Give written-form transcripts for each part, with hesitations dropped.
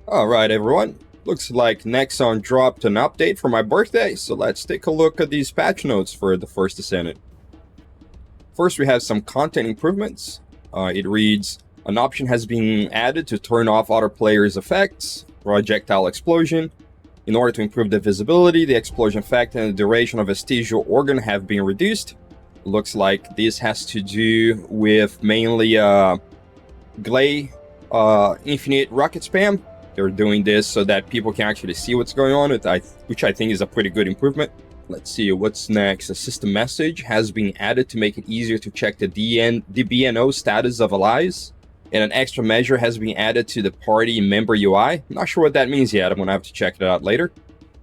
Alright everyone, looks like Nexon dropped an update for my birthday, so let's take a look at these patch notes for the first Descendant. First we have some content improvements. It reads, an option has been added to turn off other players' effects, projectile explosion. In order to improve the visibility, the explosion effect and the duration of vestigial organ have been reduced. Looks like this has to do with mainly Glay infinite rocket spam. They're doing this so that people can actually see what's going on, which I think is a pretty good improvement. Let's see what's next. A system message has been added to make it easier to check the DBNO status of allies. And an extra measure has been added to the party member UI. Not sure what that means yet. I'm going to have to check it out later.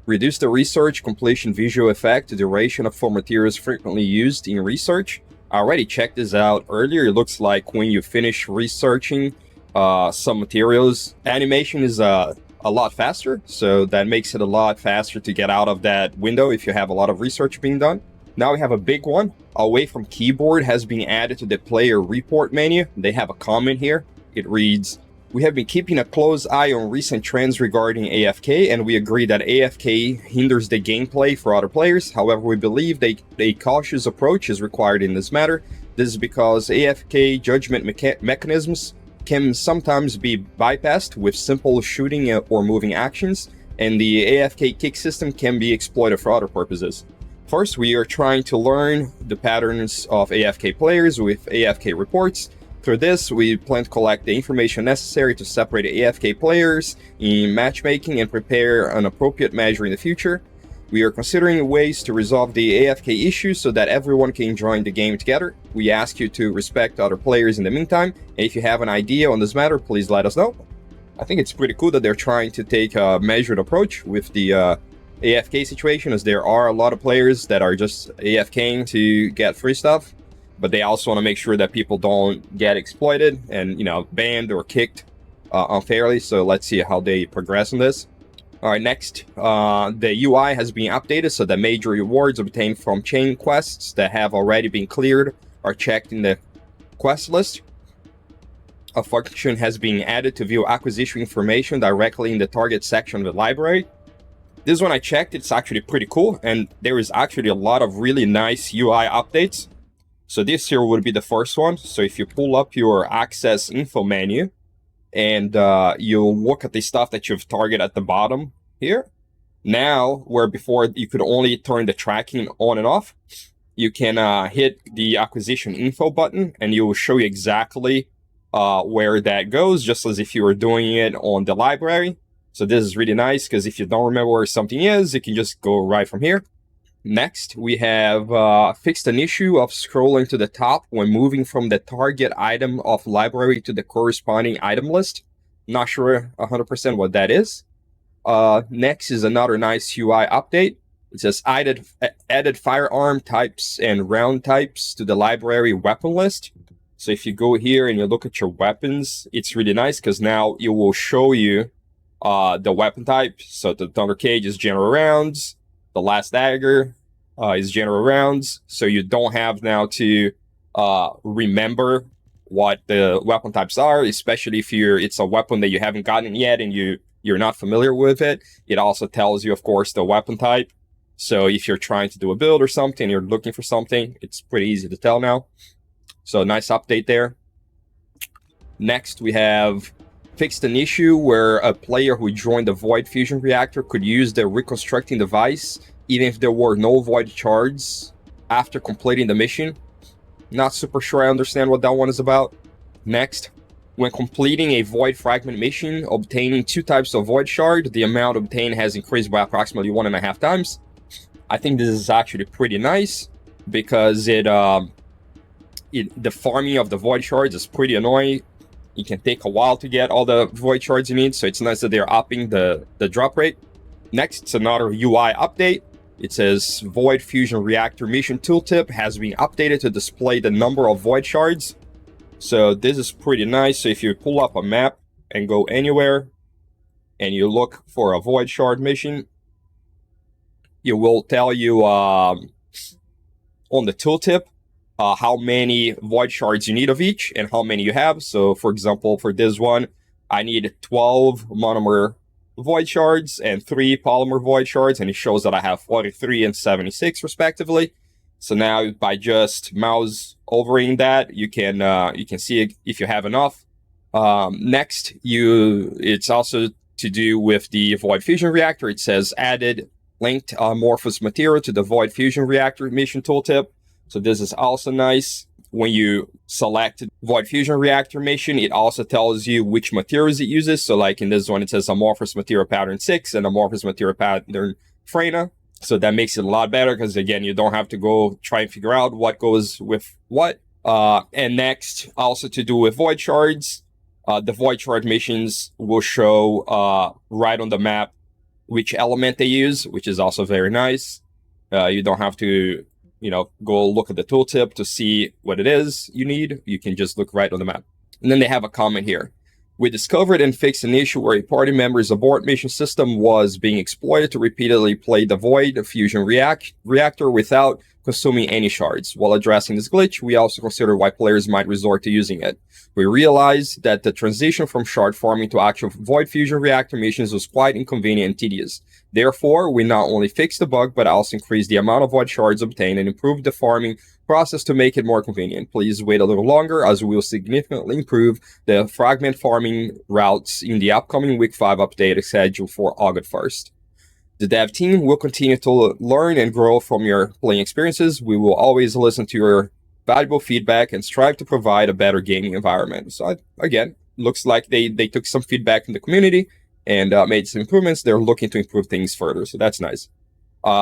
Reduce the research completion visual effect, the duration for materials frequently used in research. I already checked this out earlier. It looks like when you finish researching some materials, animation is a lot faster, so that makes it a lot faster to get out of that window if you have a lot of research being done. Now we have a big one. Away from keyboard has been added to the player report menu. They have a comment here. It reads, we have been keeping a close eye on recent trends regarding AFK, and we agree that AFK hinders the gameplay for other players. However, we believe a cautious approach is required in this matter. This is because AFK judgment mechanisms can sometimes be bypassed with simple shooting or moving actions, and the AFK kick system can be exploited for other purposes. First, we are trying to learn the patterns of AFK players with AFK reports. Through this, we plan to collect the information necessary to separate AFK players in matchmaking and prepare an appropriate measure in the future. We are considering ways to resolve the AFK issue so that everyone can join the game together. We ask you to respect other players in the meantime, and if you have an idea on this matter, please let us know. I think it's pretty cool that they're trying to take a measured approach with the AFK situation, as there are a lot of players that are just AFKing to get free stuff, but they also want to make sure that people don't get exploited and, banned or kicked unfairly. So let's see how they progress on this. All right, next, the UI has been updated so that major rewards obtained from chain quests that have already been cleared are checked in the quest list. A function has been added to view acquisition information directly in the target section of the library. This one I checked, it's actually pretty cool, and there is actually a lot of really nice UI updates. So this here would be the first one. So if you pull up your access info menu, and you'll look at the stuff that you've targeted at the bottom here. Now, where before you could only turn the tracking on and off, you can hit the acquisition info button, and it will show you exactly where that goes, just as if you were doing it on the library. So this is really nice, because if you don't remember where something is, you can just go right from here. Next, we have fixed an issue of scrolling to the top when moving from the target item of library to the corresponding item list. Not sure 100% what that is. Next is another nice UI update. It says added firearm types and round types to the library weapon list. So if you go here and you look at your weapons, it's really nice because now it will show you the weapon type. So the Thunder Cage is general rounds. The Last Dagger is general rounds, so you don't have now to remember what the weapon types are, especially if it's a weapon that you haven't gotten yet and you're not familiar with it. It also tells you, of course, the weapon type. So if you're trying to do a build or something, you're looking for something, it's pretty easy to tell now. So nice update there. Next, we have fixed an issue where a player who joined the Void Fusion Reactor could use the reconstructing device even if there were no Void shards after completing the mission. Not super sure I understand what that one is about. Next, when completing a Void Fragment mission, obtaining 2 types of Void Shard, the amount obtained has increased by approximately 1.5 times. I think this is actually pretty nice because the farming of the Void Shards is pretty annoying. It can take a while to get all the Void Shards you need, so it's nice that they're upping the drop rate. Next, it's another UI update. It says Void Fusion Reactor Mission Tooltip has been updated to display the number of Void Shards. So this is pretty nice. So if you pull up a map and go anywhere, and you look for a Void Shard mission, it will tell you on the tooltip how many Void Shards you need of each and how many you have. So for example, for this one, I need 12 monomer void shards and 3 polymer void shards, and it shows that I have 43 and 76 respectively. So now by just mouse overing that, you can see if you have enough. Next, it's also to do with the void fusion reactor. It says added linked amorphous material to the void fusion reactor mission tooltip. So this is also nice. When you select void fusion reactor mission, it also tells you which materials it uses. So like in this one, it says amorphous material pattern 6 and amorphous material pattern Freyna. So that makes it a lot better because, again, you don't have to go try and figure out what goes with what. And next, also to do with void shards, the void shard missions will show right on the map which element they use, which is also very nice. You don't have to go look at the tooltip to see what it is you need. You can just look right on the map. And then they have a comment here. We discovered and fixed an issue where a party member's abort mission system was being exploited to repeatedly play the void fusion reactor without consuming any shards. While addressing this glitch, we also considered why players might resort to using it. We realized that the transition from shard farming to actual void fusion reactor missions was quite inconvenient and tedious. Therefore, we not only fixed the bug, but also increased the amount of void shards obtained and improved the farming process to make it more convenient. Please wait a little longer, as we will significantly improve the fragment farming routes in the upcoming Week 5 update scheduled for August 1st. The dev team will continue to learn and grow from your playing experiences. We will always listen to your valuable feedback and strive to provide a better gaming environment. So again, looks like they took some feedback from the community and made some improvements. They're looking to improve things further, so that's nice.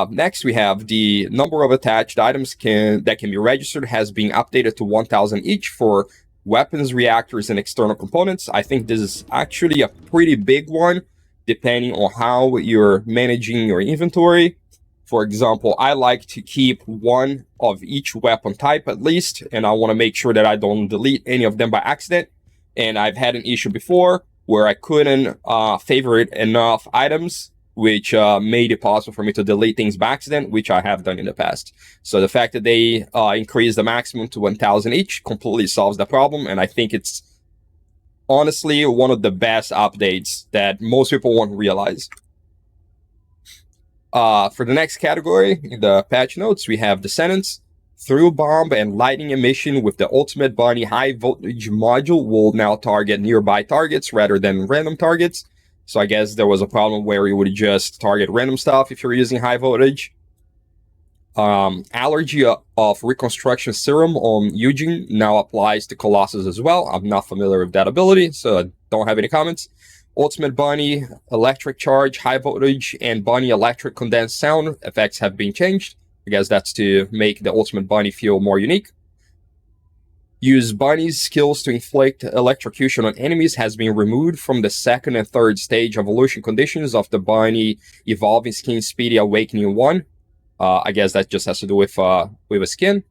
Next, we have the number of attached items that can be registered has been updated to 1,000 each for weapons, reactors, and external components. I think this is actually a pretty big one, depending on how you're managing your inventory. For example, I like to keep one of each weapon type at least, and I want to make sure that I don't delete any of them by accident. And I've had an issue before where I couldn't favorite enough items, which made it possible for me to delete things by accident, which I have done in the past. So the fact that they increased the maximum to 1,000 each completely solves the problem, and I think it's honestly one of the best updates that most people won't realize. For the next category, in the patch notes, we have Descendants. Through bomb and lightning emission with the Ultimate Bunny high voltage module will now target nearby targets rather than random targets. So I guess there was a problem where you would just target random stuff if you're using high voltage. Allergy of reconstruction serum on Eugene now applies to Colossus as well. I'm not familiar with that ability, so I don't have any comments. Ultimate Bunny, electric charge, high voltage, and Bunny electric condensed sound effects have been changed. I guess that's to make the Ultimate Bunny feel more unique. Use Bunny's skills to inflict electrocution on enemies has been removed from the second and third stage evolution conditions of the Bunny evolving skin Speedy Awakening 1. I guess that just has to do with a skin.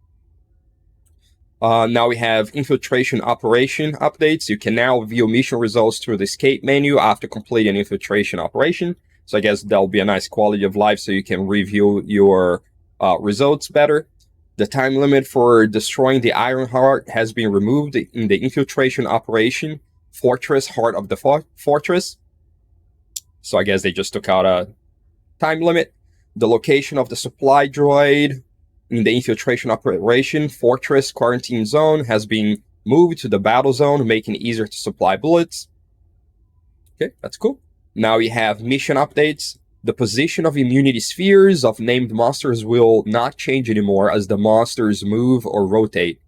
Now we have infiltration operation updates. You can now view mission results through the escape menu after completing an infiltration operation. So I guess that'll be a nice quality of life so you can review your results better. The time limit for destroying the Iron Heart has been removed in the infiltration operation Fortress Heart of the Fortress. So I guess they just took out a time limit. The location of the supply droid in the infiltration operation Fortress Quarantine Zone has been moved to the battle zone, making it easier to supply bullets. Okay, that's cool. Now we have mission updates. The position of immunity spheres of named monsters will not change anymore as the monsters move or rotate.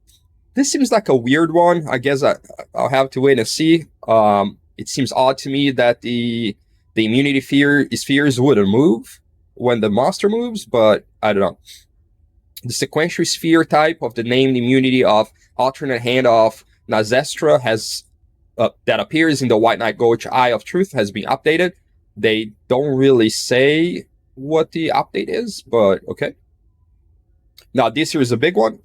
This seems like a weird one. I guess I'll have to wait and see. It seems odd to me that the immunity spheres wouldn't move when the monster moves, but I don't know. The sequential sphere type of the named immunity of alternate hand of Nazestra has that appears in the White Knight Gulch Eye of Truth has been updated. They don't really say what the update is, but okay. Now this here is a big one.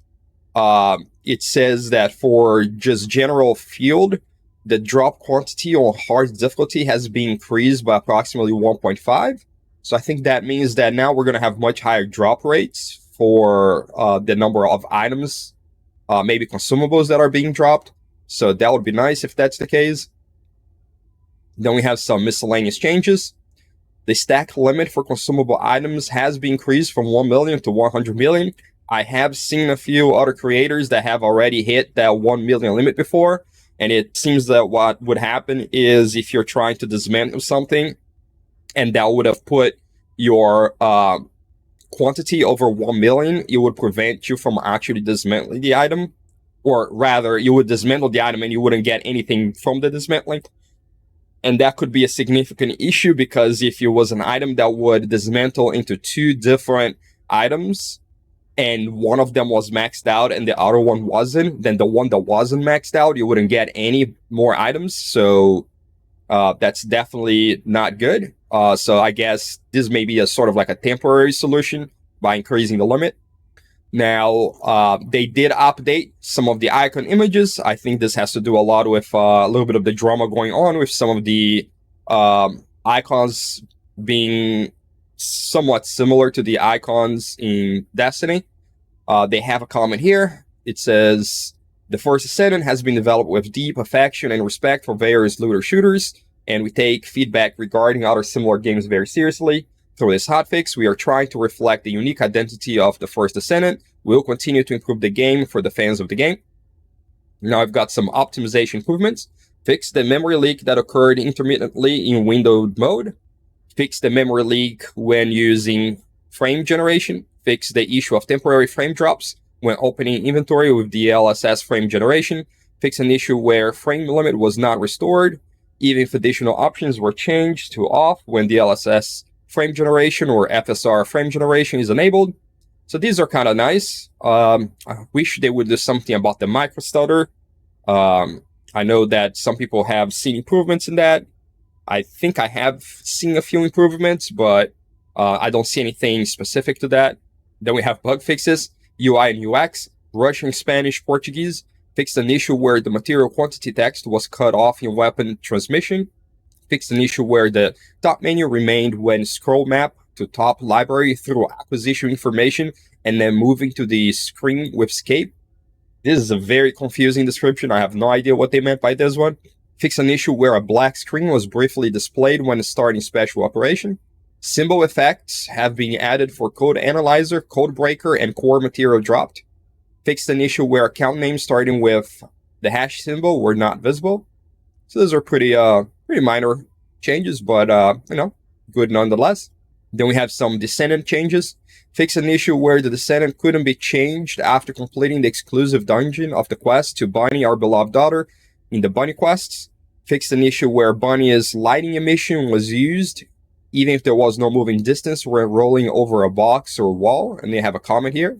It says that for just general field, the drop quantity on hard difficulty has been increased by approximately 1.5. So I think that means that now we're going to have much higher drop rates for the number of items, maybe consumables that are being dropped. So that would be nice if that's the case. Then we have some miscellaneous changes. The stack limit for consumable items has been increased from 1 million to 100 million. I have seen a few other creators that have already hit that 1 million limit before, and it seems that what would happen is if you're trying to dismantle something, and that would have put your quantity over 1 million, it would prevent you from actually dismantling the item, or rather, you would dismantle the item and you wouldn't get anything from the dismantling. And that could be a significant issue because if it was an item that would dismantle into two different items and one of them was maxed out and the other one wasn't, then the one that wasn't maxed out, you wouldn't get any more items. So that's definitely not good. So I guess this may be a sort of like a temporary solution by increasing the limit. Now, they did update some of the icon images. I think this has to do a lot with a little bit of the drama going on with some of the icons being somewhat similar to the icons in Destiny. They have a comment here. It says, the first Descendant has been developed with deep affection and respect for various looter shooters, and we take feedback regarding other similar games very seriously. Through this hotfix, we are trying to reflect the unique identity of the first Descendant. We'll continue to improve the game for the fans of the game. Now I've got some optimization improvements. Fix the memory leak that occurred intermittently in windowed mode. Fix the memory leak when using frame generation. Fix the issue of temporary frame drops when opening inventory with the DLSS frame generation. Fix an issue where frame limit was not restored, even if additional options were changed to off when DLSS frame generation or FSR frame generation is enabled. So these are kind of nice. I wish they would do something about the micro stutter. I know that some people have seen improvements in that. I think I have seen a few improvements, but I don't see anything specific to that. Then we have bug fixes, UI and UX, Russian, Spanish, Portuguese. Fixed an issue where the material quantity text was cut off in weapon transmission. Fixed an issue where the top menu remained when scroll map to top library through acquisition information and then moving to the screen with escape. This is a very confusing description. I have no idea what they meant by this one. Fix an issue where a black screen was briefly displayed when starting special operation. Symbol effects have been added for Code Analyzer, Code Breaker, and core material dropped. Fixed an issue where account names starting with the hash symbol were not visible. So those are pretty minor changes, but good nonetheless. Then we have some Descendant changes. Fix an issue where the Descendant couldn't be changed after completing the exclusive dungeon of the quest to Bunny, our beloved daughter, in the Bunny quests. Fixed an issue where Bunny's lighting emission was used, even if there was no moving distance when rolling over a box or wall, and they have a comment here.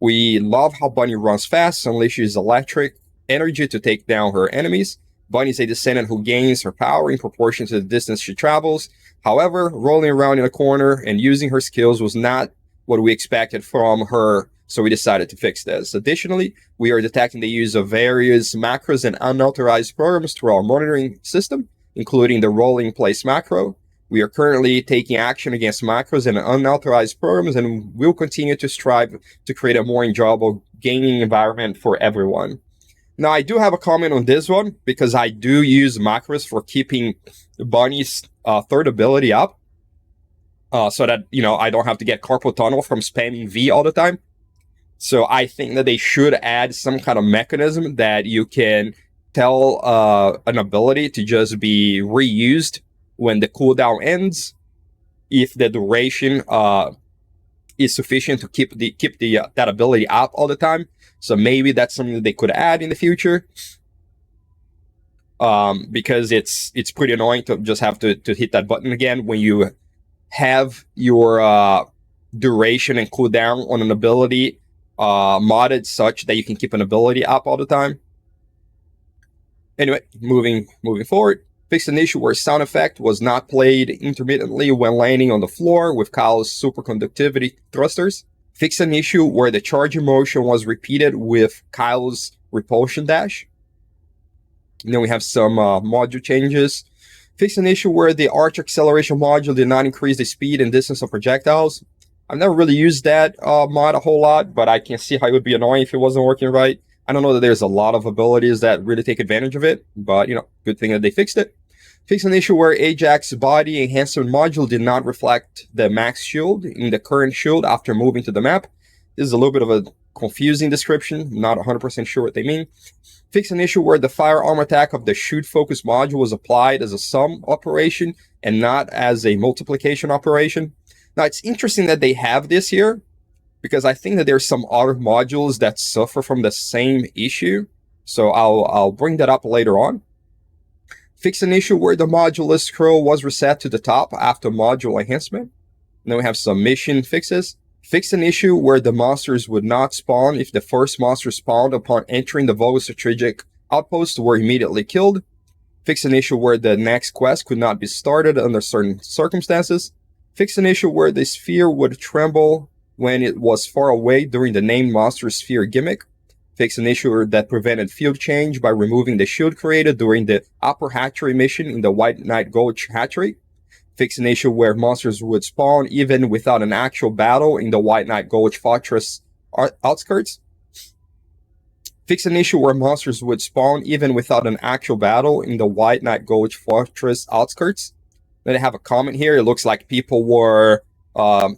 We love how Bunny runs fast, unleashes electric energy to take down her enemies. Bunny is a Descendant who gains her power in proportion to the distance she travels. However, rolling around in a corner and using her skills was not what we expected from her, so we decided to fix this. Additionally, we are detecting the use of various macros and unauthorized programs through our monitoring system, including the rolling place macro. We are currently taking action against macros and unauthorized programs, and we'll continue to strive to create a more enjoyable gaming environment for everyone. Now, I do have a comment on this one because I do use macros for keeping Bunny's third ability up so that, I don't have to get carpal tunnel from spamming V all the time. So I think that they should add some kind of mechanism that you can tell an ability to just be reused when the cooldown ends if the duration is sufficient to keep that ability up all the time. So maybe that's something that they could add in the future, because it's pretty annoying to just have to hit that button again when you have your duration and cooldown on an ability modded such that you can keep an ability up all the time. Anyway, moving forward. Fixed an issue where sound effect was not played intermittently when landing on the floor with Kyle's superconductivity thrusters. Fixed an issue where the charging motion was repeated with Kyle's repulsion dash. And then we have some module changes. Fixed an issue where the arch acceleration module did not increase the speed and distance of projectiles. I've never really used that mod a whole lot, but I can see how it would be annoying if it wasn't working right. I don't know that there's a lot of abilities that really take advantage of it, but, good thing that they fixed it. Fix an issue where Ajax's body enhancement module did not reflect the max shield in the current shield after moving to the map. This is a little bit of a confusing description, not 100% sure what they mean. Fix an issue where the firearm attack of the shoot focus module was applied as a sum operation and not as a multiplication operation. Now, it's interesting that they have this here, because I think that there's some other modules that suffer from the same issue. So I'll bring that up later on. Fix an issue where the module scroll was reset to the top after module enhancement. And then we have some mission fixes. Fix an issue where the monsters would not spawn if the first monster spawned upon entering the Volga strategic outpost were immediately killed. Fix an issue where the next quest could not be started under certain circumstances. Fix an issue where the sphere would tremble when it was far away during the named monster sphere gimmick. Fix an issue that prevented field change by removing the shield created during the upper hatchery mission in the White Knight Gulch hatchery. Fix an issue where monsters would spawn even without an actual battle in the White Knight Gulch fortress outskirts. Fix an issue where monsters would spawn even without an actual battle in the White Knight Gulch fortress outskirts. Then I have a comment here. It looks like people were kind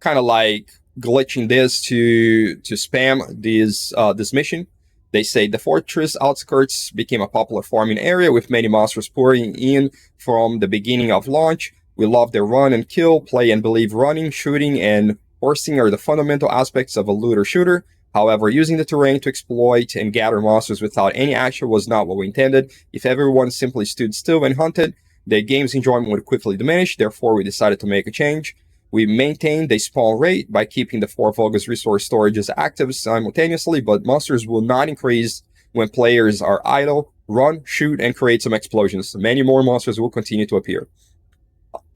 of like glitching this to spam this mission. They say the fortress outskirts became a popular farming area with many monsters pouring in from the beginning of launch. We love their run and kill, play and believe running, shooting, and horsing are the fundamental aspects of a looter shooter. However, using the terrain to exploit and gather monsters without any action was not what we intended. If everyone simply stood still and hunted, the game's enjoyment would quickly diminish. Therefore, we decided to make a change. We maintained the spawn rate by keeping the 4 Volga's resource storages active simultaneously, but monsters will not increase when players are idle, run, shoot, and create some explosions. Many more monsters will continue to appear.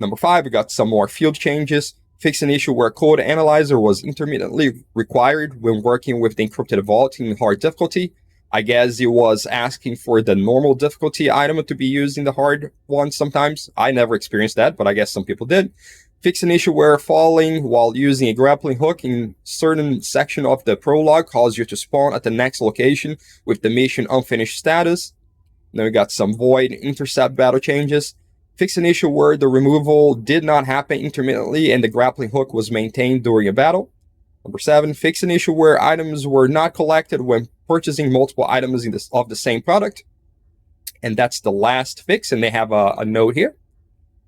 Number 5, we got some more field changes. Fix an issue where code analyzer was intermittently required when working with the encrypted vault in hard difficulty. I guess it was asking for the normal difficulty item to be used in the hard one sometimes. I never experienced that, but I guess some people did. Fix an issue where falling while using a grappling hook in certain section of the prologue caused you to spawn at the next location with the mission unfinished status. Then we got some void intercept battle changes. Fix an issue where the removal did not happen intermittently and the grappling hook was maintained during a battle. Number 7, fix an issue where items were not collected when purchasing multiple items of the same product. And that's the last fix, and they have a note here.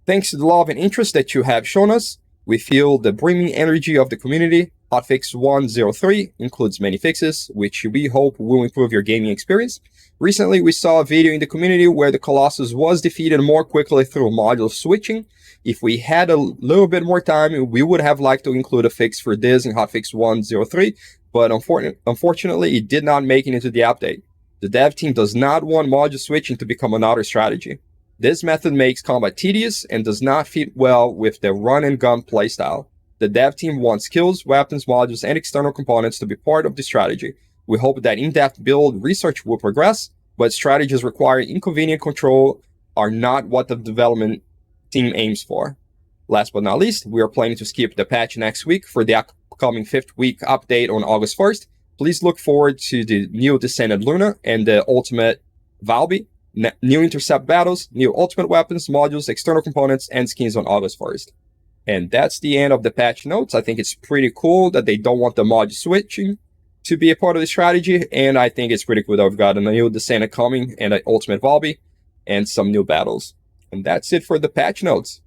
Thanks to the love and interest that you have shown us, we feel the brimming energy of the community. Hotfix 103 includes many fixes, which we hope will improve your gaming experience. Recently, we saw a video in the community where the Colossus was defeated more quickly through module switching. If we had a little bit more time, we would have liked to include a fix for this in Hotfix 103, but unfortunately, it did not make it into the update. The dev team does not want module switching to become another strategy. This method makes combat tedious and does not fit well with the run-and-gun playstyle. The dev team wants skills, weapons, modules, and external components to be part of the strategy. We hope that in-depth build research will progress, but strategies requiring inconvenient control are not what the development team aims for. Last but not least, we are planning to skip the patch next week for the upcoming 5th week update on August 1st. Please look forward to the new Descendant Luna and the Ultimate Valby, new intercept battles, new ultimate weapons, modules, external components, and skins on August 1st. And that's the end of the patch notes. I think it's pretty cool that they don't want the mod switching to be a part of the strategy, and I think it's pretty cool that we've got a new Descendant coming and an ultimate Valby and some new battles. And that's it for the patch notes.